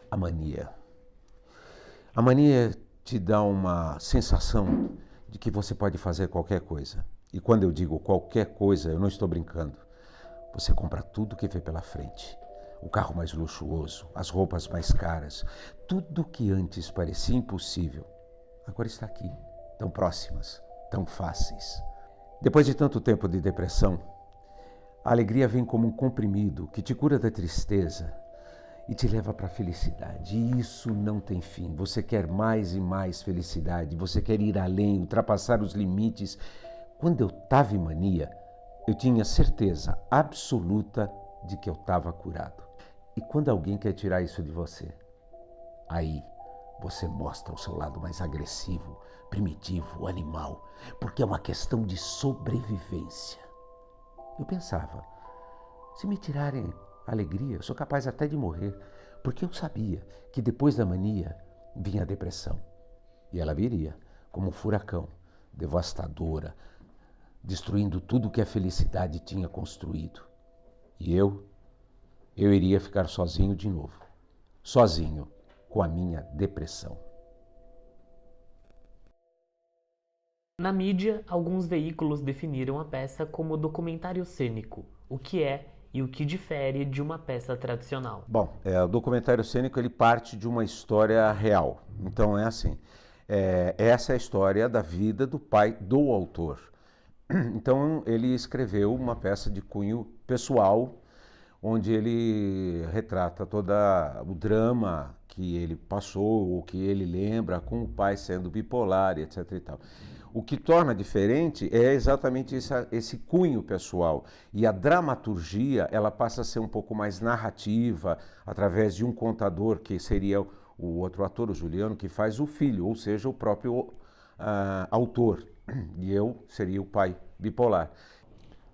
A mania. A mania te dá uma sensação de que você pode fazer qualquer coisa. E quando eu digo qualquer coisa, eu não estou brincando. Você compra tudo que vê pela frente. O carro mais luxuoso, as roupas mais caras, tudo que antes parecia impossível, agora está aqui, tão próximas, tão fáceis. Depois de tanto tempo de depressão, a alegria vem como um comprimido que te cura da tristeza e te leva para a felicidade. E isso não tem fim. Você quer mais e mais felicidade, você quer ir além, ultrapassar os limites. Quando eu estava em mania, eu tinha certeza absoluta de que eu estava curado. E quando alguém quer tirar isso de você, aí você mostra o seu lado mais agressivo, primitivo, animal, porque é uma questão de sobrevivência. Eu pensava, se me tirarem a alegria, eu sou capaz até de morrer, porque eu sabia que depois da mania vinha a depressão. E ela viria como um furacão, devastadora, destruindo tudo que a felicidade tinha construído. E eu iria ficar sozinho de novo, sozinho com a minha depressão. Na mídia, alguns veículos definiram a peça como documentário cênico, o que é e o que difere de uma peça tradicional. Bom, o documentário cênico ele parte de uma história real. Então é assim, essa é a história da vida do pai do autor. Então ele escreveu uma peça de cunho pessoal, onde ele retrata todo o drama que ele passou, o que ele lembra com o pai sendo bipolar, etc. e tal. O que torna diferente é exatamente esse cunho pessoal. E a dramaturgia, ela passa a ser um pouco mais narrativa, através de um contador, que seria o outro ator, o Juliano, que faz o filho, ou seja, o próprio autor. E eu seria o pai bipolar.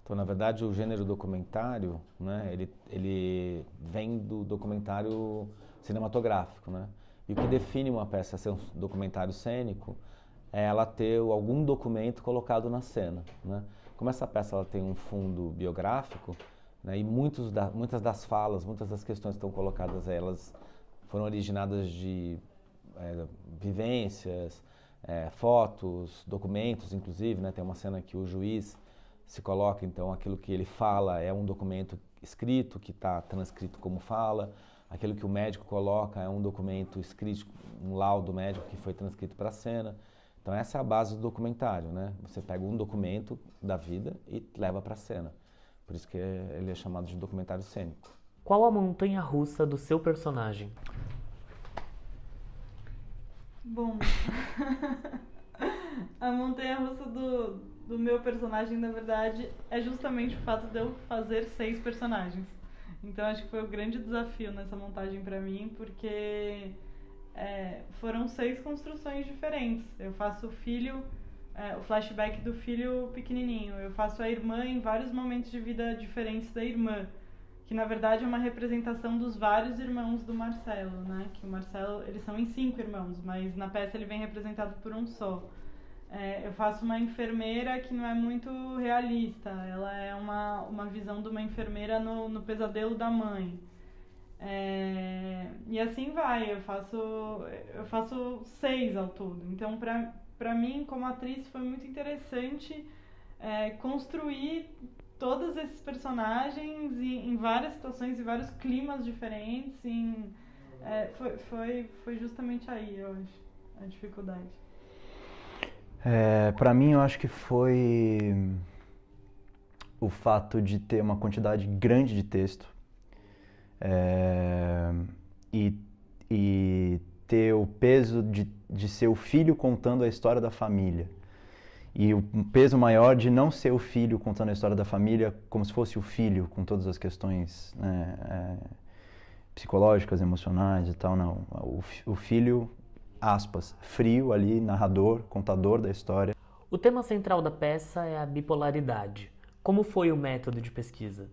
Então, na verdade, o gênero documentário, né, ele vem do documentário cinematográfico, né? E o que define uma peça ser um documentário cênico é ela ter algum documento colocado na cena, né? Como essa peça ela tem um fundo biográfico, né, e muitas das falas, muitas das questões que estão colocadas, elas foram originadas de vivências, fotos, documentos, inclusive, né? Tem uma cena que o juiz se coloca, então, aquilo que ele fala é um documento escrito, que está transcrito como fala, aquilo que o médico coloca é um documento escrito, um laudo médico que foi transcrito para a cena. Então essa é a base do documentário, né? Você pega um documento da vida e leva para a cena. Por isso que ele é chamado de documentário cênico. Qual a montanha-russa do seu personagem? Bom, a montanha-russa do meu personagem, na verdade, é justamente o fato de eu fazer 6 personagens. Então acho que foi o grande desafio nessa montagem pra mim, porque foram 6 construções diferentes. Eu faço o filho, o flashback do filho pequenininho. Eu faço a irmã em vários momentos de vida diferentes da irmã, que na verdade é uma representação dos vários irmãos do Marcelo, né? Que o Marcelo, eles são em 5 irmãos, mas na peça ele vem representado por um só. Eu faço uma enfermeira que não é muito realista. Ela é uma visão de uma enfermeira no pesadelo da mãe. E assim vai, eu faço 6 ao todo. Então, pra mim, como atriz, foi muito interessante construir todos esses personagens em várias situações, em vários climas diferentes. Foi justamente aí, eu acho, a dificuldade. Para mim, eu acho que foi o fato de ter uma quantidade grande de texto e ter o peso de ser o filho contando a história da família. E o peso maior de não ser o filho contando a história da família como se fosse o filho, com todas as questões, né, psicológicas, emocionais e tal, não. O filho, aspas, frio ali, narrador, contador da história. O tema central da peça é a bipolaridade. Como foi o método de pesquisa?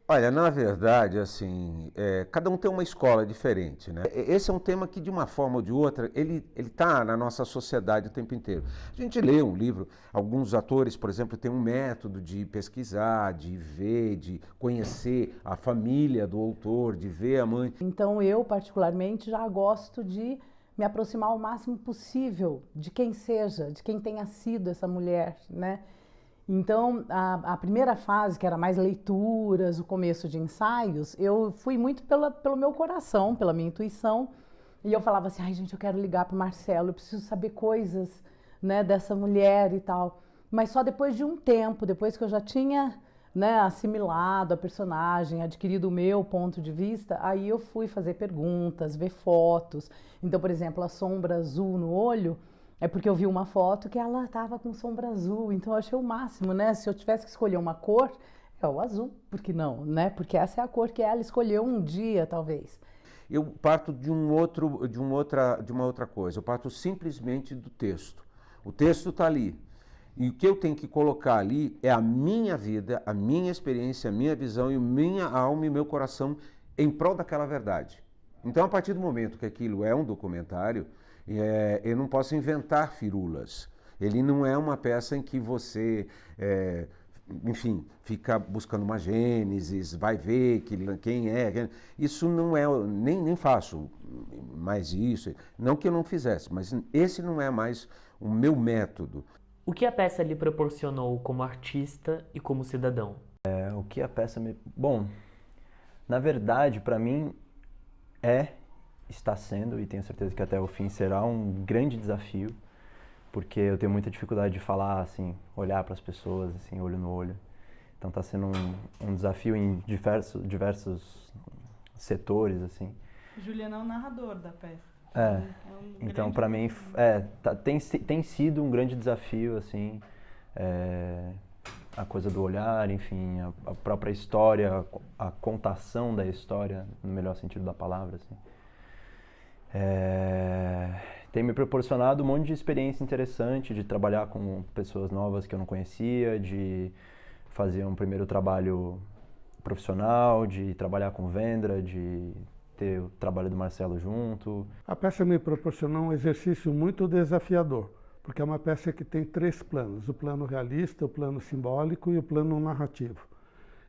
Olha, na verdade, assim, cada um tem uma escola diferente, né? Esse é um tema que, de uma forma ou de outra, ele está na nossa sociedade o tempo inteiro. A gente lê um livro, alguns atores, por exemplo, têm um método de pesquisar, de ver, de conhecer a família do autor, de ver a mãe. Então eu, particularmente, já gosto de me aproximar o máximo possível de quem seja, de quem tenha sido essa mulher, né? Então, a primeira fase, que era mais leituras, o começo de ensaios, eu fui muito pelo meu coração, pela minha intuição, e eu falava assim, ai gente, eu quero ligar para o Marcelo, eu preciso saber coisas, né, dessa mulher e tal. Mas só depois de um tempo, depois que eu já tinha, né, assimilado a personagem, adquirido o meu ponto de vista, aí eu fui fazer perguntas, ver fotos. Então, por exemplo, a sombra azul no olho, é porque eu vi uma foto que ela estava com sombra azul, então eu achei o máximo, né? Se eu tivesse que escolher uma cor, é o azul, por que não, né? Porque essa é a cor que ela escolheu um dia, talvez. Eu parto de uma outra coisa, eu parto simplesmente do texto. O texto está ali. E o que eu tenho que colocar ali é a minha vida, a minha experiência, a minha visão e a minha alma e meu coração em prol daquela verdade. Então, a partir do momento que aquilo é um documentário, eu não posso inventar firulas. Ele não é uma peça em que você, enfim, fica buscando uma gênesis, vai ver quem é. Isso não é, nem faço mais isso. Não que eu não fizesse, mas esse não é mais o meu método. O que a peça lhe proporcionou como artista e como cidadão? O que a peça me... Bom, na verdade, para mim, está sendo, e tenho certeza que até o fim será um grande desafio, porque eu tenho muita dificuldade de falar, assim, olhar para as pessoas, assim, olho no olho. Então está sendo um desafio em diversos setores, assim. Juliano é o narrador da peça. Então para mim tem sido um grande desafio, assim, a coisa do olhar, enfim, a própria história, a contação da história, no melhor sentido da palavra, assim. Tem me proporcionado um monte de experiência interessante, de trabalhar com pessoas novas que eu não conhecia, de fazer um primeiro trabalho profissional, de trabalhar com Vendra, de ter o trabalho do Marcelo junto. A peça me proporcionou um exercício muito desafiador, porque é uma peça que tem 3 planos, o plano realista, o plano simbólico e o plano narrativo.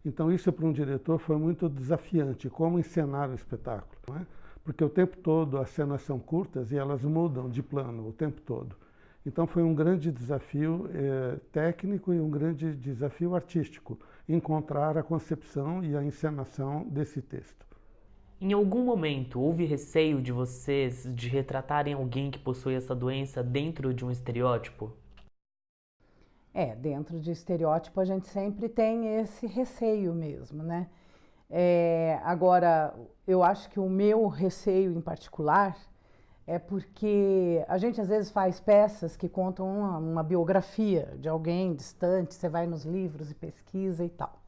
Então isso para um diretor foi muito desafiante, como encenar o espetáculo, não é? Porque o tempo todo as cenas são curtas e elas mudam de plano o tempo todo. Então foi um grande desafio técnico e um grande desafio artístico, encontrar a concepção e a encenação desse texto. Em algum momento houve receio de vocês de retratarem alguém que possui essa doença dentro de um estereótipo? Dentro de estereótipo a gente sempre tem esse receio mesmo, né? Agora, eu acho que o meu receio em particular é porque a gente às vezes faz peças que contam uma biografia de alguém distante, você vai nos livros e pesquisa e tal.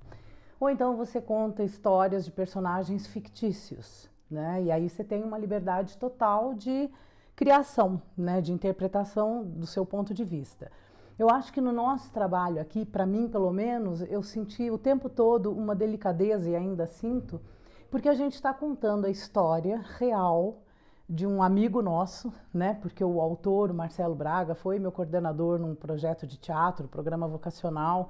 Ou então você conta histórias de personagens fictícios, né? E aí você tem uma liberdade total de criação, né? De interpretação do seu ponto de vista. Eu acho que no nosso trabalho aqui, para mim pelo menos, eu senti o tempo todo uma delicadeza e ainda sinto, porque a gente está contando a história real de um amigo nosso, né? Porque o autor, o Marcelo Braga, foi meu coordenador num projeto de teatro, programa vocacional.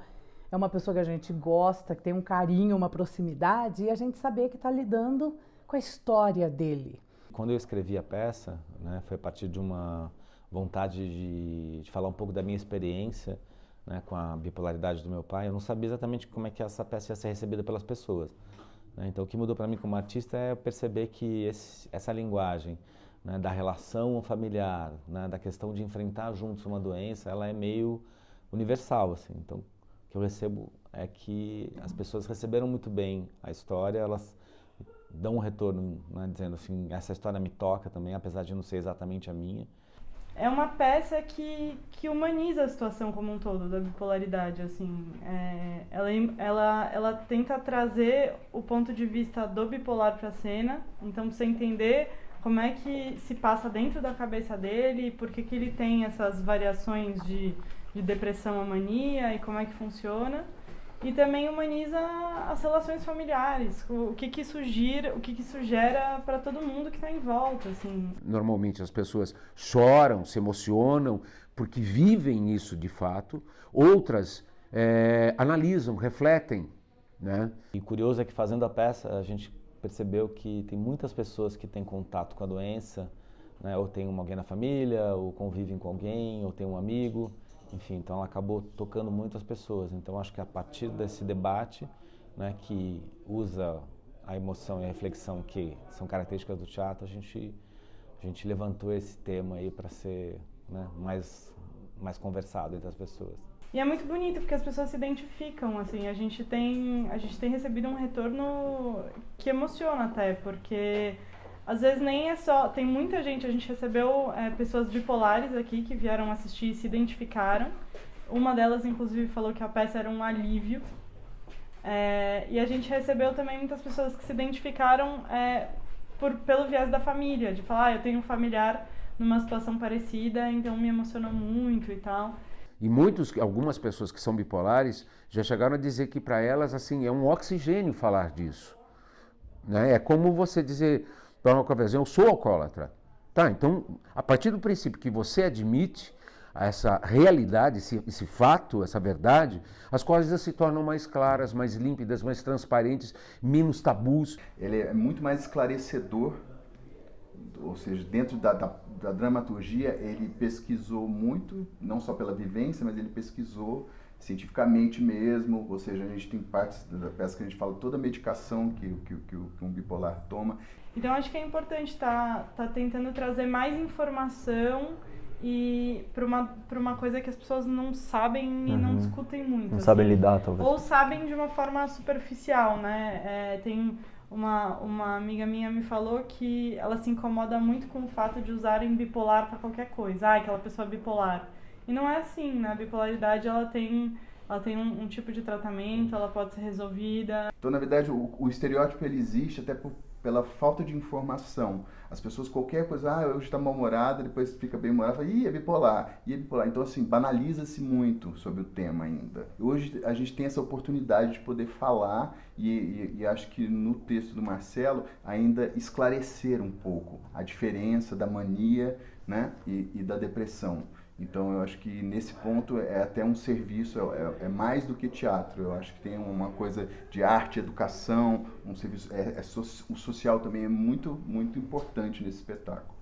É uma pessoa que a gente gosta, que tem um carinho, uma proximidade, e a gente saber que está lidando com a história dele. Quando eu escrevi a peça, né, foi a partir de uma vontade de falar um pouco da minha experiência, né, com a bipolaridade do meu pai. Eu não sabia exatamente como é que essa peça ia ser recebida pelas pessoas, né? Então o que mudou para mim como artista é perceber que essa linguagem, né, da relação familiar, né, da questão de enfrentar juntos uma doença, ela é meio universal, assim. Então o que eu recebo é que as pessoas receberam muito bem a história, elas dão um retorno, né, dizendo assim, essa história me toca também, apesar de não ser exatamente a minha. É uma peça que humaniza a situação como um todo da bipolaridade, assim. Ela tenta trazer o ponto de vista do bipolar para a cena, então você entender como é que se passa dentro da cabeça dele, por que ele tem essas variações de depressão à mania e como é que funciona. e também humaniza as relações familiares, o que isso gera para todo mundo que está em volta, assim. Normalmente as pessoas choram, se emocionam, porque vivem isso de fato, outras analisam, refletem, né? E curioso é que fazendo a peça a gente percebeu que tem muitas pessoas que têm contato com a doença, né? Ou tem alguém na família, ou convivem com alguém, ou tem um amigo, enfim, então ela acabou tocando muitas pessoas. Então acho que a partir desse debate, né, que usa a emoção e a reflexão que são características do teatro, a gente levantou esse tema aí para ser, né, mais conversado entre as pessoas. E é muito bonito porque as pessoas se identificam, assim, a gente tem recebido um retorno que emociona até, porque às vezes nem é só, tem muita gente, a gente recebeu pessoas bipolares aqui que vieram assistir e se identificaram, uma delas inclusive falou que a peça era um alívio, e a gente recebeu também muitas pessoas que se identificaram pelo viés da família, de falar, eu tenho um familiar numa situação parecida, então me emocionou muito e tal. E algumas pessoas que são bipolares já chegaram a dizer que para elas assim é um oxigênio falar disso, né? É como você dizer para uma conversa, eu sou alcoólatra. Tá, então a partir do princípio que você admite essa realidade, esse fato, essa verdade, as coisas se tornam mais claras, mais límpidas, mais transparentes, menos tabus. Ele é muito mais esclarecedor, ou seja, dentro da dramaturgia, ele pesquisou muito, não só pela vivência, mas ele pesquisou cientificamente mesmo, ou seja, a gente tem partes da peça que a gente fala toda a medicação que um bipolar toma. Então acho que é importante tá tentando trazer mais informação e para uma coisa que as pessoas não sabem e não discutem muito. Não assim. Sabem lidar, talvez. Ou sabem de uma forma superficial, né? Tem uma amiga minha me falou que ela se incomoda muito com o fato de usarem bipolar para qualquer coisa. Aquela pessoa bipolar. E não é assim, né? A bipolaridade, ela tem um tipo de tratamento, ela pode ser resolvida. Então, na verdade, o estereótipo ele existe até pela falta de informação. As pessoas, qualquer coisa, hoje está mal-humorada, depois fica bem-humorada, fala, é bipolar, é bipolar. Então, assim, banaliza-se muito sobre o tema ainda. Hoje a gente tem essa oportunidade de poder falar e acho que no texto do Marcelo ainda esclarecer um pouco a diferença da mania, né, e da depressão. Então, eu acho que nesse ponto é até um serviço, é mais do que teatro. Eu acho que tem uma coisa de arte, educação, um serviço, o social também é muito, muito importante nesse espetáculo.